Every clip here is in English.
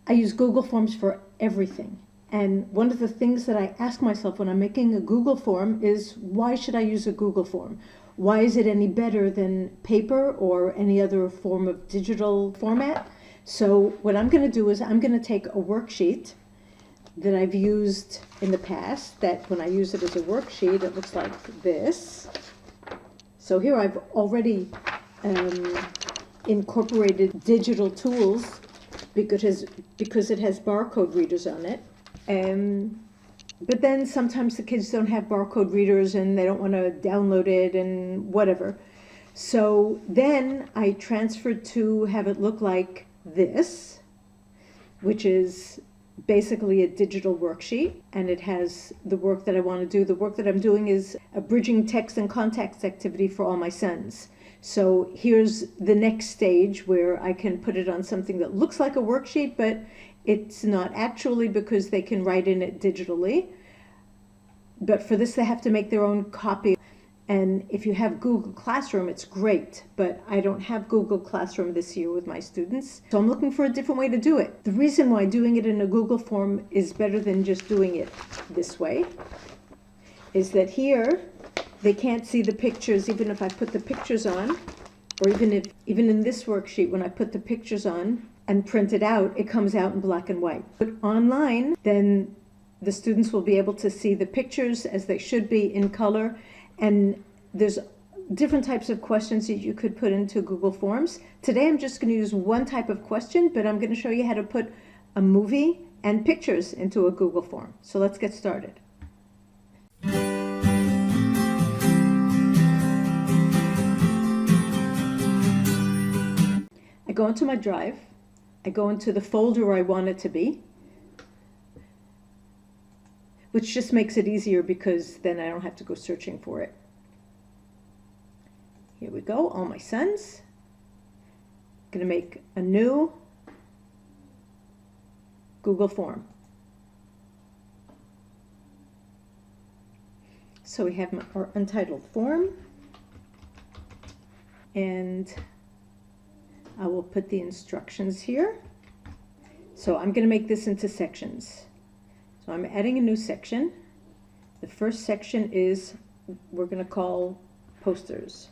I use Google Forms for everything. And one of the things that I ask myself when I'm making a Google form is, why should I use a Google form? Why is it any better than paper or any other form of digital format? So what I'm going to do is I'm going to take a worksheet that I've used in the past, that when I use it as a worksheet, it looks like this. So here I've already incorporated digital tools because it has barcode readers on it. But then sometimes the kids don't have barcode readers and they don't want to download it and whatever. So then I transferred to have it look like this, which is basically a digital worksheet, and it has the work that I want to do. The work that I'm doing is a bridging text and context activity for all my sons. So here's the next stage where I can put it on something that looks like a worksheet, but it's not actually, because they can write in it digitally. But for this, they have to make their own copy. And if you have Google Classroom, it's great, but I don't have Google Classroom this year with my students. So I'm looking for a different way to do it. The reason why doing it in a Google form is better than just doing it this way is that here, they can't see the pictures even if I put the pictures on, or even in this worksheet, when I put the pictures on and print it out, it comes out in black and white. But online, then the students will be able to see the pictures as they should be in color. And there's different types of questions that you could put into Google Forms. Today I'm just going to use one type of question, but I'm going to show you how to put a movie and pictures into a Google form. So let's get started. I go into my drive. I go into the folder where I want it to be, which just makes it easier because then I don't have to go searching for it. Here we go, all my sons. I'm going to make a new Google form. So we have our untitled form, and I will put the instructions here. So I'm going to make this into sections. So I'm adding a new section. The first section is, we're going to call posters.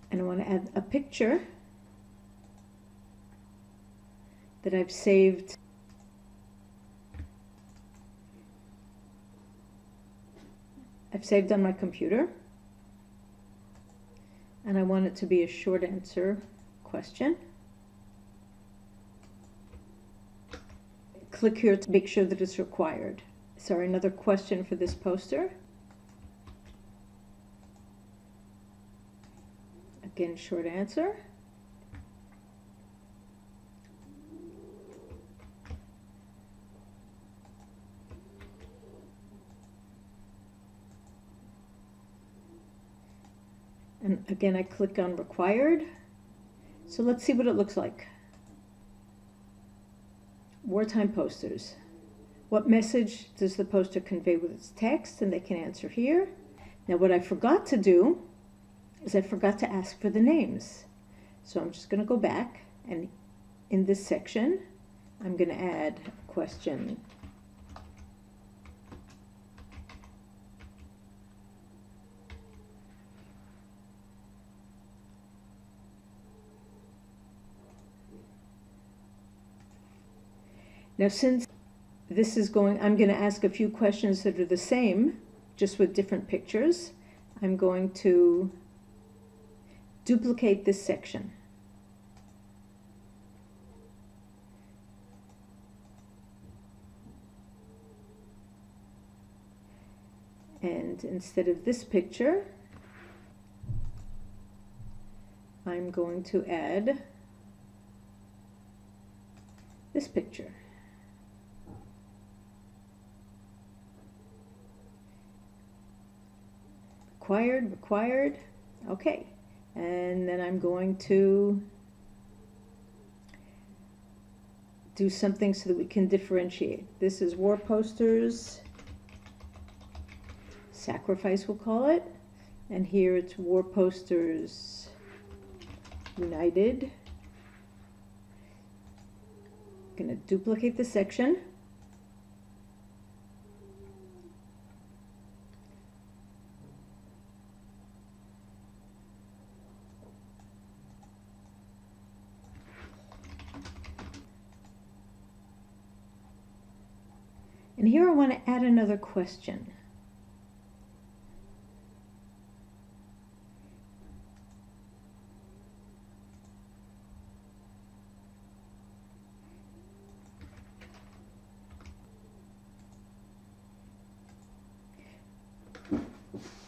And I want to add a picture that I've saved. I've saved on my computer. And I want it to be a short answer question. Click here to make sure that it's required. Sorry, another question for this poster. Again, short answer. And again, I click on required. So let's see what it looks like. Wartime posters. What message does the poster convey with its text? And they can answer here. Now what I forgot to do is I forgot to ask for the names. So I'm just going to go back, and in this section, I'm going to add a question. Now since this is going, I'm going to ask a few questions that are the same, just with different pictures. I'm going to duplicate this section. And instead of this picture, I'm going to add this picture. Required, okay. And then I'm going to do something so that we can differentiate. This is war posters, sacrifice we'll call it. And here it's War Posters United. I'm going to duplicate the section. And here I want to add another question.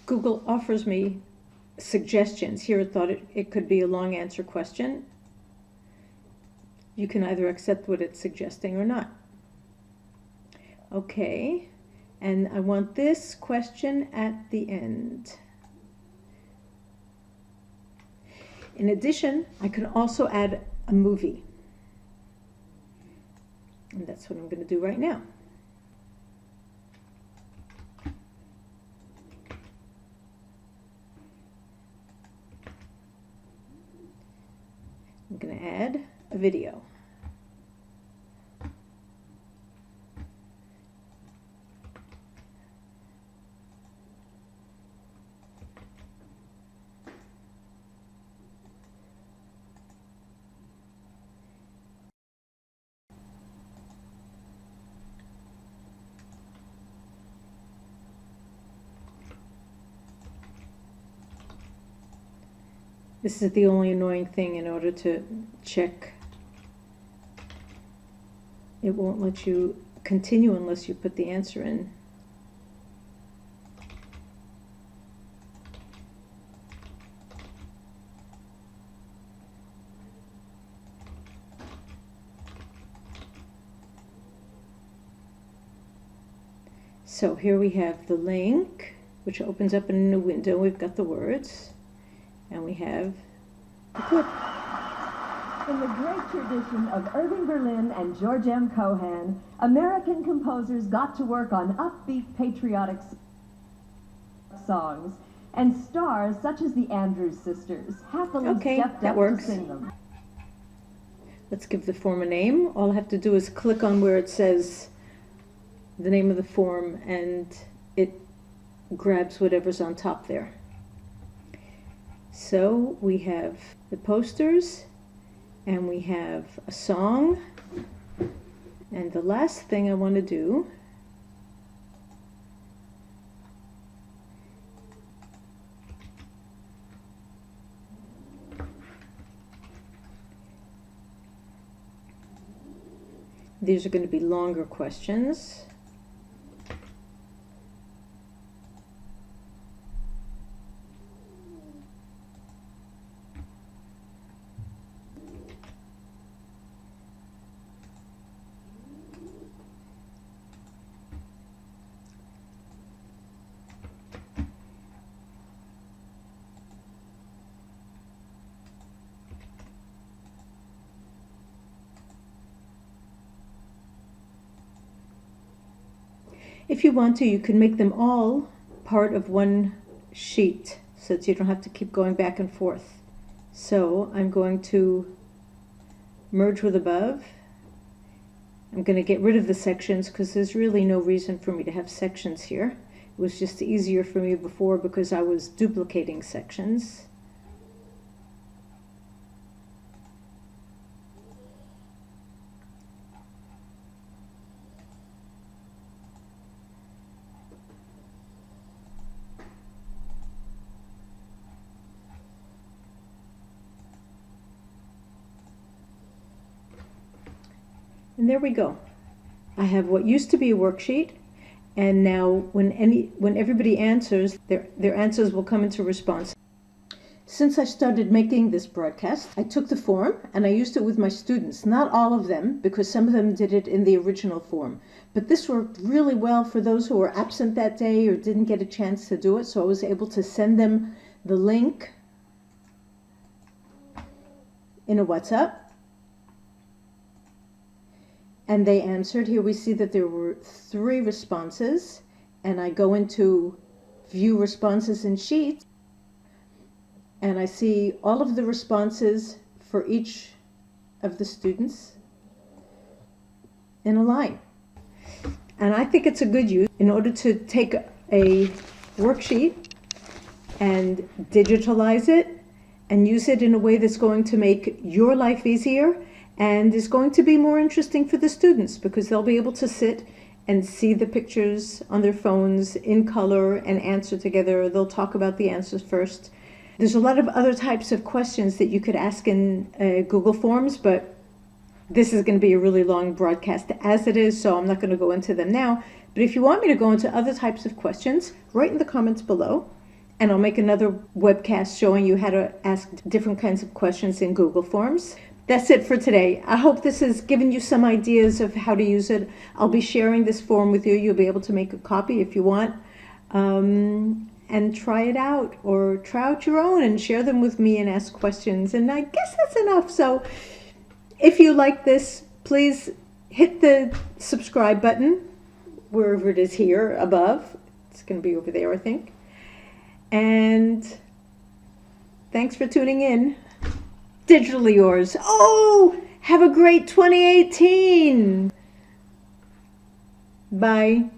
Google offers me suggestions. Here I thought it could be a long answer question. You can either accept what it's suggesting or not. Okay, and I want this question at the end. In addition, I can also add a movie. And that's what I'm going to do right now. I'm going to add a video. This is the only annoying thing. In order to check, it won't let you continue unless you put the answer in. So here we have the link, which opens up in a new window. We've got the words. And we have a clip. In the great tradition of Irving Berlin and George M. Cohan, American composers got to work on upbeat patriotic songs, and stars such as the Andrews Sisters happily stepped up to sing them. Let's give the form a name. All I have to do is click on where it says the name of the form, and it grabs whatever's on top there. So we have the posters, and we have a song, and the last thing I want to do these are going to be longer questions. If you want to, you can make them all part of one sheet so that you don't have to keep going back and forth. So I'm going to merge with above. I'm going to get rid of the sections because there's really no reason for me to have sections here. It was just easier for me before because I was duplicating sections. And there we go. I have what used to be a worksheet, and now when everybody answers, their answers will come into response. Since I started making this broadcast, I took the form and I used it with my students. Not all of them, because some of them did it in the original form. But this worked really well for those who were absent that day or didn't get a chance to do it, so I was able to send them the link in a WhatsApp. And they answered. Here we see that there were 3 responses, and I go into view responses in sheets, and I see all of the responses for each of the students in a line. And I think it's a good use in order to take a worksheet and digitalize it and use it in a way that's going to make your life easier and is going to be more interesting for the students, because they'll be able to sit and see the pictures on their phones in color and answer together. They'll talk about the answers first. There's a lot of other types of questions that you could ask in Google Forms, but this is going to be a really long broadcast as it is, so I'm not going to go into them now. But if you want me to go into other types of questions, write in the comments below, and I'll make another webcast showing you how to ask different kinds of questions in Google Forms. That's it for today. I hope this has given you some ideas of how to use it. I'll be sharing this form with you. You'll be able to make a copy if you want, and try it out, or try out your own and share them with me and ask questions. And I guess that's enough. So if you like this, please hit the subscribe button, wherever it is here above. It's going to be over there, I think. And thanks for tuning in. Digitally yours. Oh, have a great 2018. Bye.